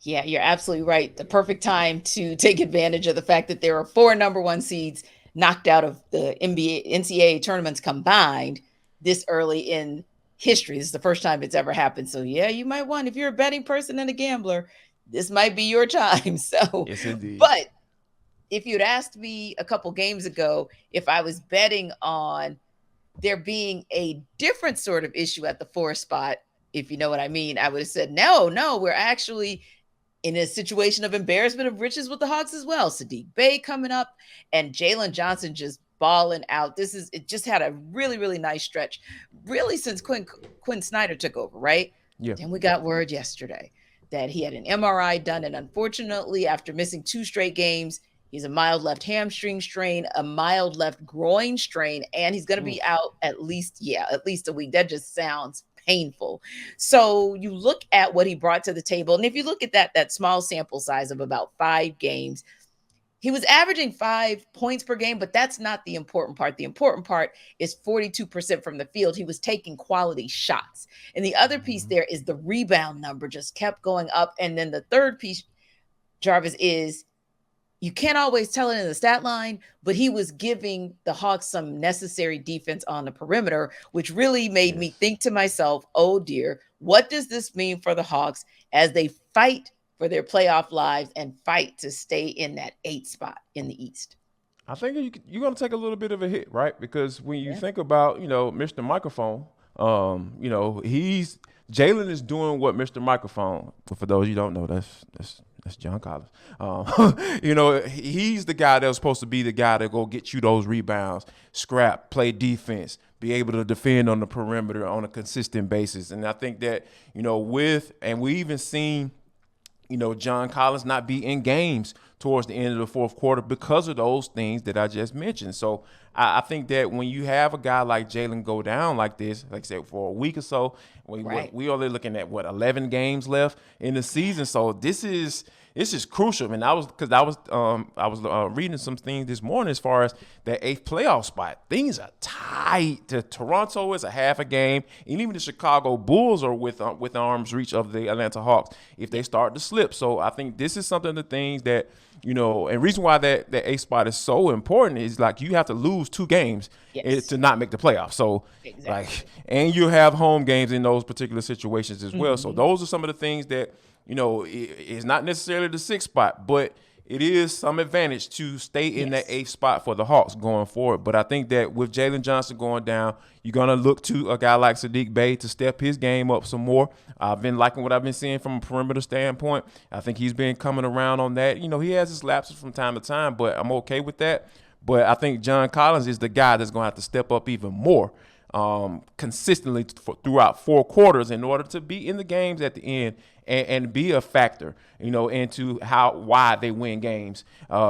Yeah, you're absolutely right. The perfect time to take advantage of the fact that there are four number one seeds knocked out of the NBA, NCAA tournaments combined this early in history. This is the first time it's ever happened. So, yeah, you might want, if you're a betting person and a gambler, this might be your time. So, Yes, indeed. but if you'd asked me a couple games ago if I was betting on there being a different sort of issue at the four spot, if you know what I mean, I would have said, no, no, we're actually in a situation of embarrassment of riches with the Hawks as well. Sadiq Bey coming up and Jalen Johnson just balling out. It just had a really, really nice stretch, really since Quinn Snyder took over, right? Yeah. Then we got word yesterday that he had an MRI done. And unfortunately, after missing two straight games, he's a mild left hamstring strain, a mild left groin strain, and he's going to Ooh. be out at least a week. That just sounds painful. So you look at what he brought to the table, and if you look at that small sample size of about 5 games, he was averaging 5 points per game, but that's not the important part. The important part is 42% from the field. He was taking quality shots. And the other piece Mhm. there is the rebound number just kept going up. And then the third piece, Jarvis, is you can't always tell it in the stat line, but he was giving the Hawks some necessary defense on the perimeter, which really made me Yes. think to myself, oh dear, what does this mean for the Hawks as they fight for their playoff lives and fight to stay in that 8 spot in the East? I think you're going to take a little bit of a hit, right? Because when you Yeah. think about, Mr. Microphone, he's Jalen is doing what Mr. Microphone. But for those you don't know, that's John Collins. He's the guy that was supposed to be the guy that go get you those rebounds, scrap, play defense, be able to defend on the perimeter on a consistent basis. And I think that we even seen John Collins not be in games towards the end of the fourth quarter because of those things that I just mentioned. So I think that when you have a guy like Jalen go down like this, like I said, for a week or so, Right. we only looking at 11 games left in the Yeah. season. So this is crucial. And I was reading some things this morning as far as that eighth playoff spot. Things are tight. Toronto is a half a game, and even the Chicago Bulls are with arm's reach of the Atlanta Hawks if they Yep. start to slip. So I think this is something of the things that and reason why that eighth spot is so important is like you have to lose 2 games Yes. to not make the playoffs. So like, Exactly. and you have home games in those particular situations as well. So Hmm. those are some of the things that is not necessarily the sixth spot, but it is some advantage to stay in that Yes. eighth spot for the Hawks going forward. But I think that with Jalen Johnson going down, you're gonna look to a guy like Sadiq Bey to step his game up some more. I've been liking what I've been seeing from a perimeter standpoint. I think he's been coming around on that. He has his lapses from time to time, but I'm okay with that. But I think John Collins is the guy that's going to have to step up even more consistently throughout 4 quarters in order to be in the games at the end and be a factor, into why they win games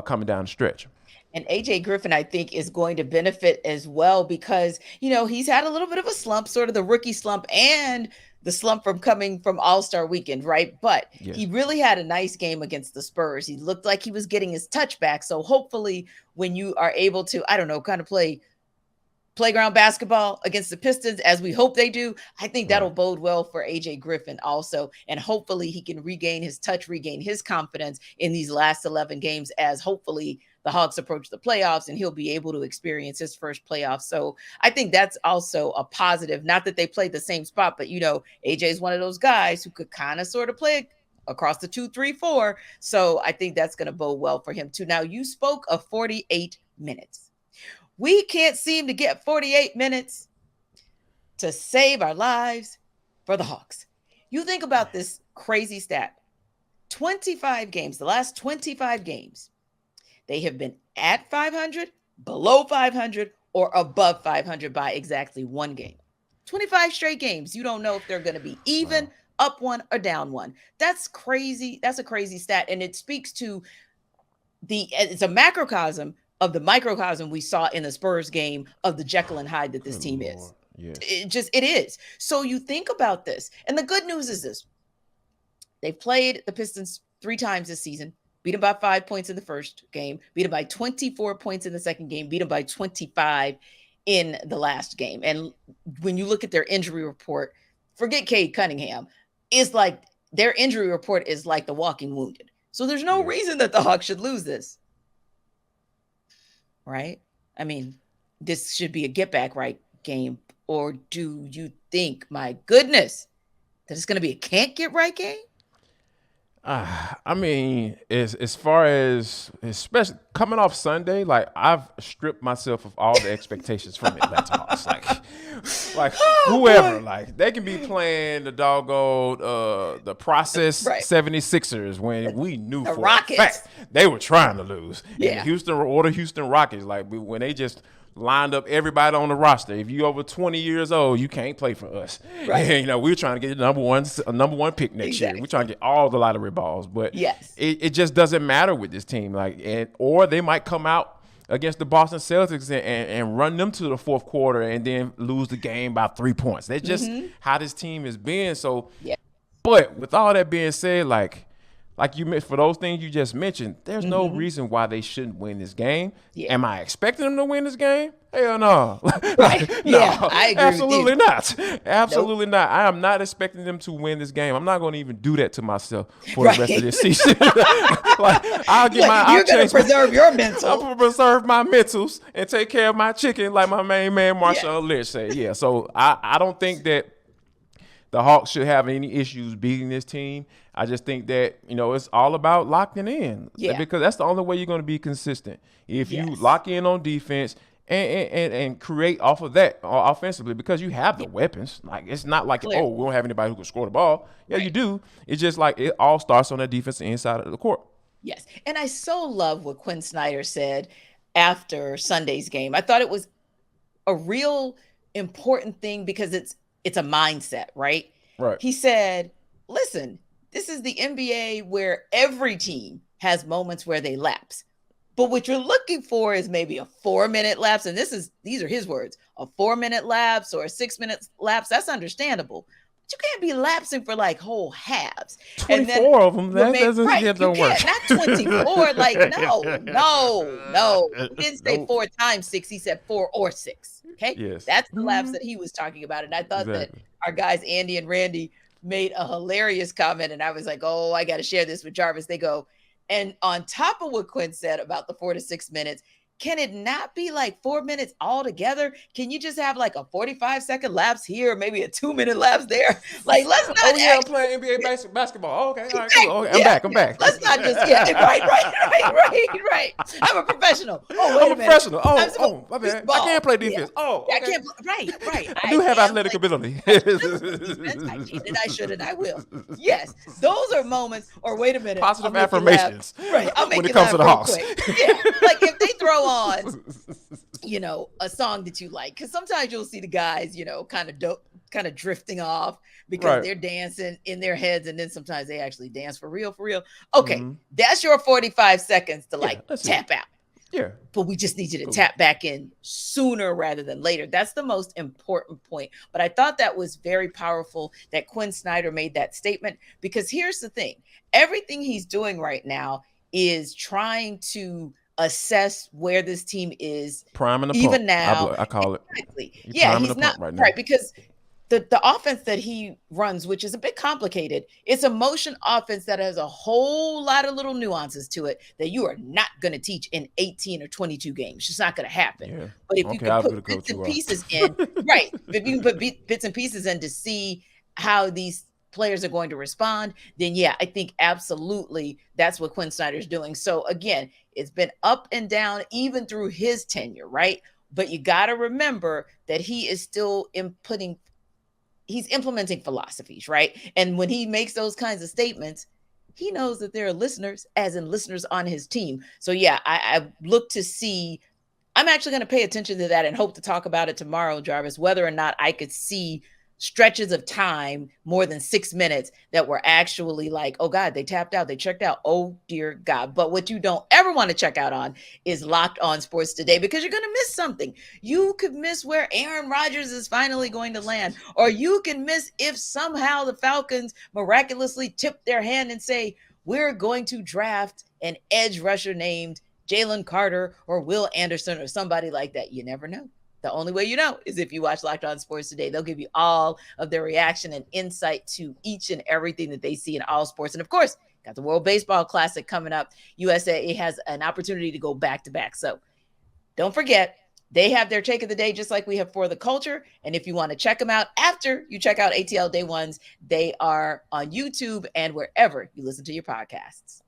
coming down the stretch. And AJ Griffin, I think, is going to benefit as well because, he's had a little bit of a slump, sort of the rookie slump and the slump from coming from All-Star weekend, right? But he Yes. really had a nice game against the Spurs. He looked like he was getting his touch back. So hopefully when you are able to, I don't know, kind of play playground basketball against the Pistons, as we hope they do, I think that'll Right. bode well for AJ Griffin also. And hopefully he can regain his touch, regain his confidence in these last 11 games as hopefully the Hawks approach the playoffs and he'll be able to experience his first playoff. So I think that's also a positive. Not that they played the same spot, but AJ is one of those guys who could kind of sort of play across the 2, 3, 4. So I think that's going to bode well for him too. Now, you spoke of 48 minutes. We can't seem to get 48 minutes to save our lives for the Hawks. You think about this crazy stat: 25 games, the last 25 games, they have been at 500, below 500, or above 500 by exactly one game. 25 straight games. You don't know if they're going to be even, Wow. up one, or down one. That's crazy. That's a crazy stat. And it speaks to it's a macrocosm of the microcosm we saw in the Spurs game of the Jekyll and Hyde that this Good team is. Lord. Yes. It is. So you think about this, and the good news is this: they've played the Pistons 3 times this season. Beat them by 5 points in the first game. Beat them by 24 points in the second game. Beat them by 25 in the last game. And when you look at their injury report, forget Cade Cunningham. It's like their injury report is like the walking wounded. So there's no reason that the Hawks should lose this. Right? I mean, this should be a get back right game. Or do you think, my goodness, that it's going to be a can't get right game? I mean, as far as especially coming off Sunday, like I've stripped myself of all the expectations from Atlanta Hawks. Like whoever, like they can be playing the doggone the process 76ers when we knew the for Rockets. a fact they were trying to lose. Yeah. And the Houston Rockets, like when they just lined up everybody on the roster. If you over 20 years old, you can't play for us. Right. And, we're trying to get a number one pick next year. We're trying to get all the lottery balls. But it just doesn't matter with this team. Or they might come out against the Boston Celtics and run them to the fourth quarter and then lose the game by 3 points. That's just how this team has been. So, but with all that being said, like you, for those things you just mentioned, there's no reason why they shouldn't win this game. Yeah. Am I expecting them to win this game? Hell no. Right. No, I agree. Absolutely not. Absolutely not. I am not expecting them to win this game. I'm not going to even do that to myself for the rest of this season. You're going to preserve your mental. I'm going to preserve my mentals and take care of my chicken, like my main man Marshawn Lynch said. Yeah. So I don't think that the Hawks should have any issues beating this team. I just think that, it's all about locking in. Yeah. Because that's the only way you're going to be consistent. If you lock in on defense and create off of that offensively, because you have the weapons. Like, it's not like, we don't have anybody who can score the ball. Yeah, you do. It's just like it all starts on that defense inside of the court. Yes. And I so love what Quinn Snyder said after Sunday's game. I thought it was a real important thing because it's a mindset, right? Right. He said, listen, this is the NBA where every team has moments where they lapse. But what you're looking for is maybe a 4-minute lapse. And these are his words, a 4-minute lapse or a 6-minute lapse. That's understandable. But you can't be lapsing for like whole halves. 24 of them. That doesn't work. Not 24. Like, no. He didn't say 4 times 6. He said 4 or 6. Okay. Yes. That's the lapse that he was talking about. And I thought that our guys, Andy and Randy, made a hilarious comment. And I was like, oh, I got to share this with Jarvis. They go, and on top of what Quinn said about the 4 to 6 minutes, can it not be like 4 minutes altogether? Can you just have like a 45-second lapse here, maybe a 2-minute lapse there? Like, let's not. I'm playing NBA basketball. Oh, okay, all right, cool. Okay, I'm back. Let's not just right. I'm a professional. Oh, wait a minute. Professional. Oh, my bad. I can't play defense. Yeah. Oh, okay. I can't. Right. I do have athletic ability. I can and I should and I will. Yes, those are moments. Or wait a minute. Positive affirmations. Right. I'll make when it comes to the Hawks. Yeah. Like if they throw on, a song that you like, because sometimes you'll see the guys, kind of drifting off because they're dancing in their heads, and then sometimes they actually dance for real. Okay, that's your 45 seconds to tap out. Yeah, but we just need you to tap back in sooner rather than later. That's the most important point. But I thought that was very powerful that Quinn Snyder made that statement, because here's the thing: everything he's doing right now is trying to assess where this team is priming the even pump. Now. I call it. Exactly. Yeah, he's not right because the offense that he runs, which is a bit complicated, it's a motion offense that has a whole lot of little nuances to it that you are not going to teach in 18 or 22 games. It's just not going to happen. Yeah. But if you can put bits and pieces in, if you can put bits and pieces in to see how these players are going to respond, then I think absolutely that's what Quinn Snyder's doing. So again, it's been up and down even through his tenure, right? But you got to remember that he is still he's implementing philosophies, right? And when he makes those kinds of statements, he knows that there are listeners, as in listeners on his team. So I look to see, I'm actually going to pay attention to that and hope to talk about it tomorrow, Jarvis, whether or not I could see stretches of time, more than 6 minutes, that were actually like, oh God, they tapped out, they checked out. Oh dear God. But what you don't ever want to check out on is Locked On Sports Today, because you're going to miss something. You could miss where Aaron Rodgers is finally going to land, or you can miss if somehow the Falcons miraculously tip their hand and say, we're going to draft an edge rusher named Jalen Carter or Will Anderson or somebody like that. You never know. The only way you know is if you watch Locked On Sports Today. They'll give you all of their reaction and insight to each and everything that they see in all sports. And of course, got the World Baseball Classic coming up. USA has an opportunity to go back to back. So don't forget, they have their take of the day just like we have For the Culture. And if you want to check them out after you check out ATL Day Ones, they are on YouTube and wherever you listen to your podcasts.